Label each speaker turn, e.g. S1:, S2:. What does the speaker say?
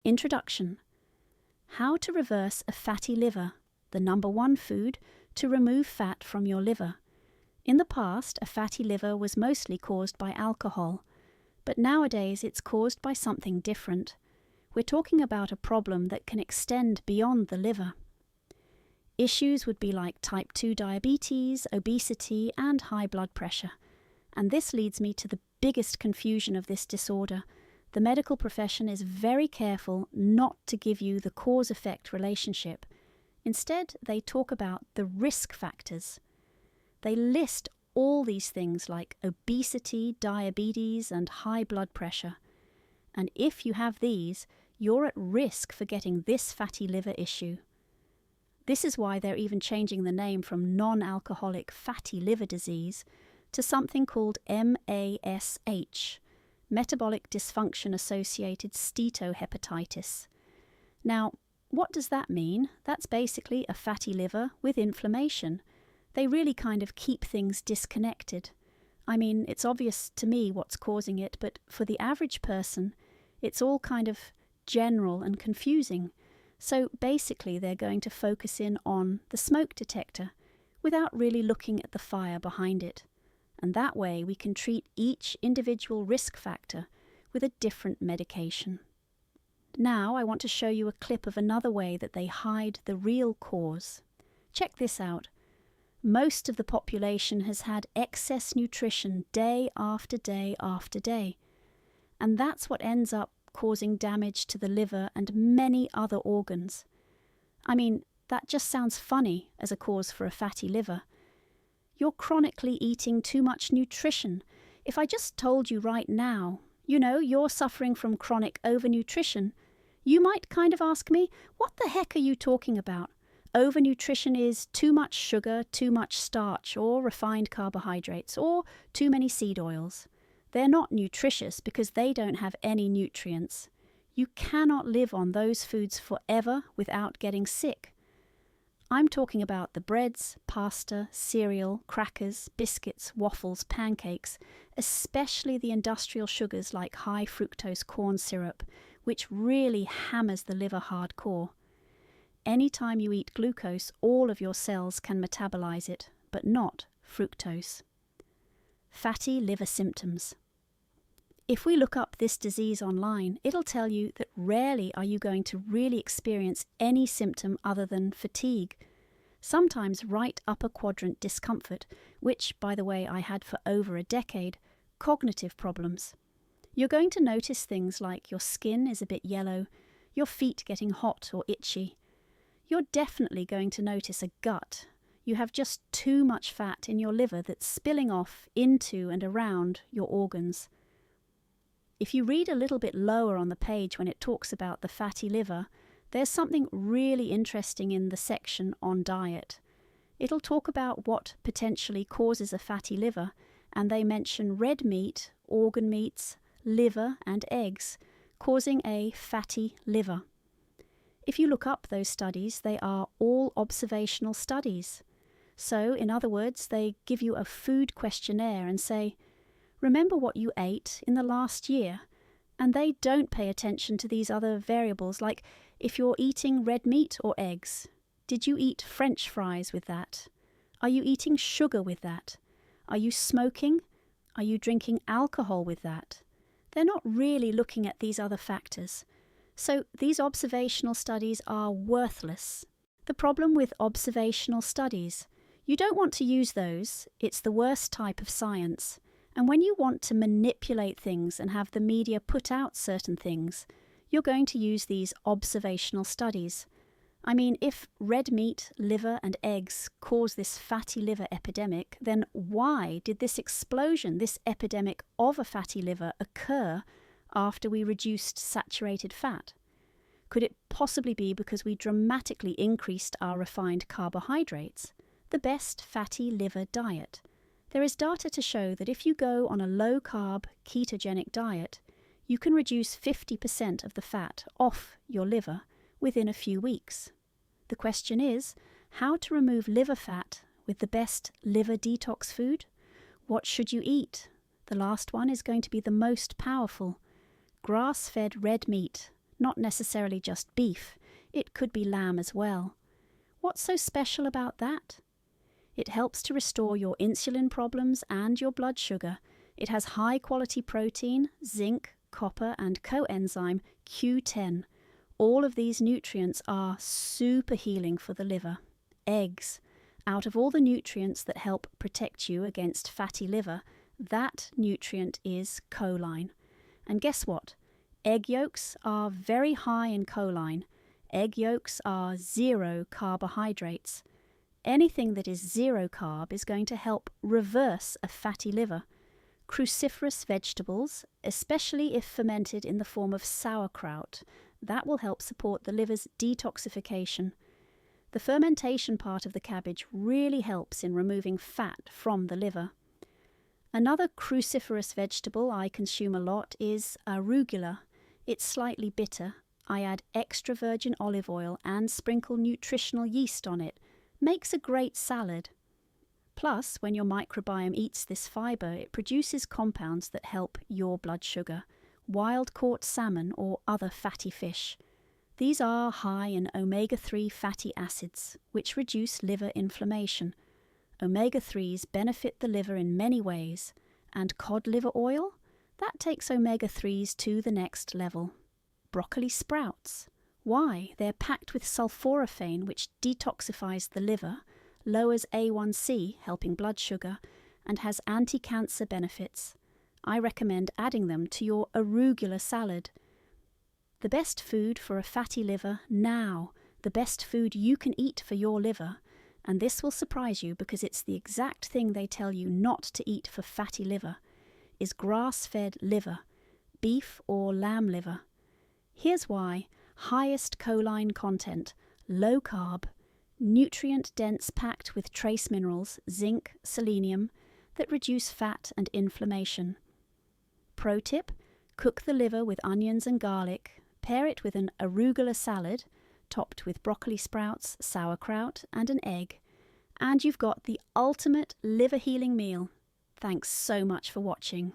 S1: Introduction. How to reverse a fatty liver, the number one food to remove fat from your liver. In the past, a fatty liver was mostly caused by alcohol, but nowadays it's caused by something different. We're talking about a problem that can extend beyond the liver. Issues would be like type 2 diabetes, obesity, and high blood pressure. And this leads me to the biggest confusion of this disorder. The medical profession is very careful not to give you the cause-effect relationship. Instead, they talk about the risk factors. They list all these things like obesity, diabetes, and high blood pressure. And if you have these, you're at risk for getting this fatty liver issue. This is why they're even changing the name from non-alcoholic fatty liver disease to something called MASH, metabolic dysfunction-associated steatohepatitis. Now, what does that mean? That's basically a fatty liver with inflammation. They really kind of keep things disconnected. I mean, it's obvious to me what's causing it, but for the average person, it's all kind of general and confusing. So basically, they're going to focus in on the smoke detector without really looking at the fire behind it. And that way, we can treat each individual risk factor with a different medication. Now, I want to show you a clip of another way that they hide the real cause. Check this out. Most of the population has had excess nutrition day after day after day. And that's what ends up causing damage to the liver and many other organs. I mean, that just sounds funny as a cause for a fatty liver. You're chronically eating too much nutrition. If I just told you right now, you're suffering from chronic overnutrition, you might kind of ask me, what the heck are you talking about? Overnutrition is too much sugar, too much starch, or refined carbohydrates, or too many seed oils. They're not nutritious because they don't have any nutrients. You cannot live on those foods forever without getting sick. I'm talking about the breads, pasta, cereal, crackers, biscuits, waffles, pancakes, especially the industrial sugars like high-fructose corn syrup, which really hammers the liver hardcore. Anytime you eat glucose, all of your cells can metabolize it, but not fructose. Fatty liver symptoms. If we look up this disease online, it'll tell you that rarely are you going to really experience any symptom other than fatigue. Sometimes right upper quadrant discomfort, which, by the way, I had for over a decade, cognitive problems. You're going to notice things like your skin is a bit yellow, your feet getting hot or itchy. You're definitely going to notice a gut. You have just too much fat in your liver that's spilling off into and around your organs. If you read a little bit lower on the page when it talks about the fatty liver, there's something really interesting in the section on diet. It'll talk about what potentially causes a fatty liver, and they mention red meat, organ meats, liver, and eggs, causing a fatty liver. If you look up those studies, they are all observational studies. So, in other words, they give you a food questionnaire and say, remember what you ate in the last year, and they don't pay attention to these other variables, like if you're eating red meat or eggs. Did you eat French fries with that? Are you eating sugar with that? Are you smoking? Are you drinking alcohol with that? They're not really looking at these other factors. So these observational studies are worthless. The problem with observational studies, you don't want to use those. It's the worst type of science. And when you want to manipulate things and have the media put out certain things, you're going to use these observational studies. I mean, if red meat, liver, and eggs cause this fatty liver epidemic, then why did this explosion, this epidemic of a fatty liver, occur after we reduced saturated fat? Could it possibly be because we dramatically increased our refined carbohydrates, the best fatty liver diet? There is data to show that if you go on a low-carb, ketogenic diet, you can reduce 50% of the fat off your liver within a few weeks. The question is, how to remove liver fat with the best liver detox food? What should you eat? The last one is going to be the most powerful. Grass-fed red meat, not necessarily just beef. It could be lamb as well. What's so special about that? It helps to restore your insulin problems and your blood sugar. It has high-quality protein, zinc, copper, and coenzyme Q10. All of these nutrients are super healing for the liver. Eggs. Out of all the nutrients that help protect you against fatty liver, that nutrient is choline. And guess what? Egg yolks are very high in choline. Egg yolks are zero carbohydrates. Anything that is zero carb is going to help reverse a fatty liver. Cruciferous vegetables, especially if fermented in the form of sauerkraut, that will help support the liver's detoxification. The fermentation part of the cabbage really helps in removing fat from the liver. Another cruciferous vegetable I consume a lot is arugula. It's slightly bitter. I add extra virgin olive oil and sprinkle nutritional yeast on it. Makes a great salad. Plus, when your microbiome eats this fibre, it produces compounds that help your blood sugar, wild-caught salmon or other fatty fish. These are high in omega-3 fatty acids, which reduce liver inflammation. Omega-3s benefit the liver in many ways, and cod liver oil? That takes omega-3s to the next level. Broccoli sprouts. Why? They're packed with sulforaphane, which detoxifies the liver, lowers A1C, helping blood sugar, and has anti-cancer benefits. I recommend adding them to your arugula salad. The best food for a fatty liver now, the best food you can eat for your liver, and this will surprise you because it's the exact thing they tell you not to eat for fatty liver, is grass-fed liver, beef or lamb liver. Here's why: highest choline content, low carb, nutrient-dense, packed with trace minerals, zinc, selenium, that reduce fat and inflammation. Pro tip: cook the liver with onions and garlic, pair it with an arugula salad, topped with broccoli sprouts, sauerkraut, and an egg, and you've got the ultimate liver healing meal. Thanks so much for watching.